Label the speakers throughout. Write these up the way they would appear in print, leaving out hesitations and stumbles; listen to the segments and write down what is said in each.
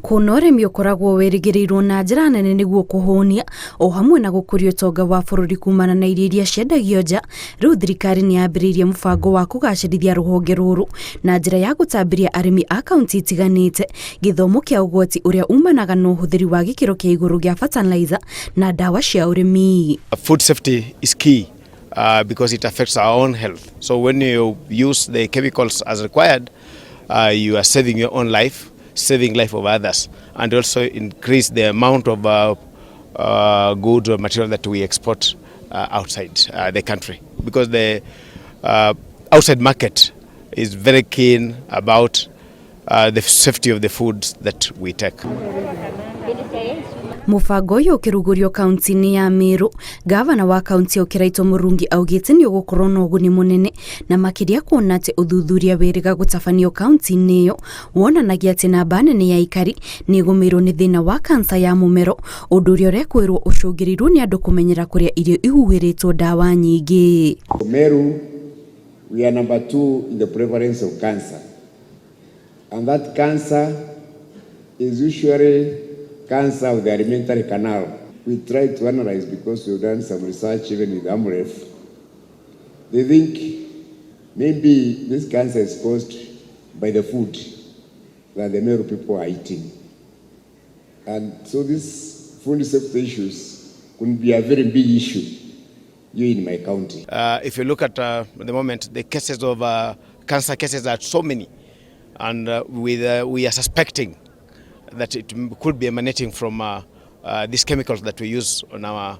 Speaker 1: Kuna ũrĩmi ũkoragwo wĩrĩgĩrĩirwo na njĩra nene nĩguo kũhũnia o hamwe na gũkũria ũtonga wa bũrũri kumana na irio iria ciendagio nja. Rĩu thirikari nĩ yambĩrĩirie mũbango wa kũgacĩrithia rũhonge rũrũ na njĩra ya gũtambĩria arĩmi a kaunti itiganĩte gĩthomo kĩa ũgwati ũrĩa umanaga na ũhũthĩri wa gĩkĩro kĩa igũrũ gĩa bataraitha na ndawa cia ũrĩmi.
Speaker 2: Food safety is key because it affects our own health. So when you use the chemicals as required, you are saving your own life, saving life of others, and also increase the amount of goods or material that we export outside the country, because the outside market is very keen about the safety of the foods that we take.
Speaker 1: Mũbango ũyũ ũkĩrugũrio kaunti-inĩ ya Meru, gavana wa kaunti Kiraito Murungi augĩte nĩ ũgũkorwo na ũguni mũnene na makĩria kuona atĩ ũthuthuria wĩrĩga gũtabanio kaunti-inĩ ĩyo wonanagia atĩ namba nene ya aikari nĩ ĩgũmĩirwo nĩ thĩna wa kansa ya mũmero, ũndũ ũrĩa ũrekwĩrwo ũcũngĩrĩirwo nĩ andũ kũmenyera kũrĩa irio ihuhĩrĩtwo ndawa nyingĩ.
Speaker 3: Meru, we are number 2 in the prevalence of cancer, and that cancer is usually cancer of the alimentary canal. We try to analyze because we've done some research even with AMREF. They think maybe this cancer is caused by the food that the Meru people are eating. And so these food safety issues could be a very big issue here in my county.
Speaker 2: If you look at the moment, the cases of cancer cases are so many, and we are suspecting that it could be emanating from these chemicals that we use on our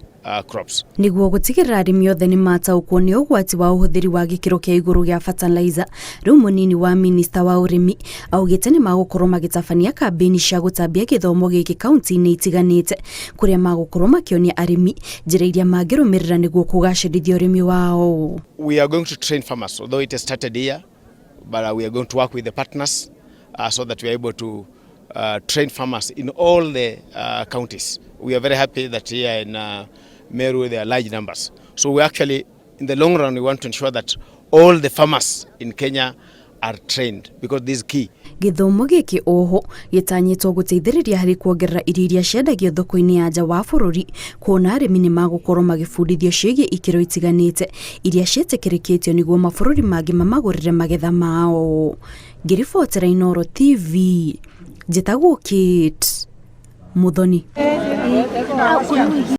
Speaker 2: crops.
Speaker 1: Nĩguo gũtigĩrĩra arĩmi othe nĩ mataũkwo nĩ ũgwati wa ũhũthĩri wa gĩkĩro kĩa igũrũ gĩa bataraitha, rĩu mũnini wa minista wa ũrĩmi augĩte nĩ magũkorwo magĩtabania kambĩini cia gũtambia gĩthomo gĩkĩ kaunti-inĩ itiganĩte kũrĩa magũkorwo makĩonia arĩmi njĩra iria mangĩrũmĩrĩra nĩguo kũgacĩrithia ũrĩmi wao.
Speaker 2: We are going to train farmers, although it has started here, but we are going to work with the partners so that we are able to train farmers in all the counties. We are very happy that here in Meru there are large numbers. So we actually, in the long run, we want to ensure that all the farmers in Kenya are trained, because this is key.
Speaker 1: Gĩthomo gĩkĩ oho gĩtanyĩtwo gũteithĩrĩria harĩ kuongerera irio iria ciendagio thoko-inĩ ya nja wa bũrũri, kuona arĩmi nĩ magũkorwo magĩbundithio ciĩgiĩ ikĩro itiganĩte iria ciĩtĩkĩrĩkĩtio nĩguo mabũrũri mangĩ mamagũrĩre magetha mao. Ngĩribotera Inooro TV, njĩtagwo Kate Muthoni.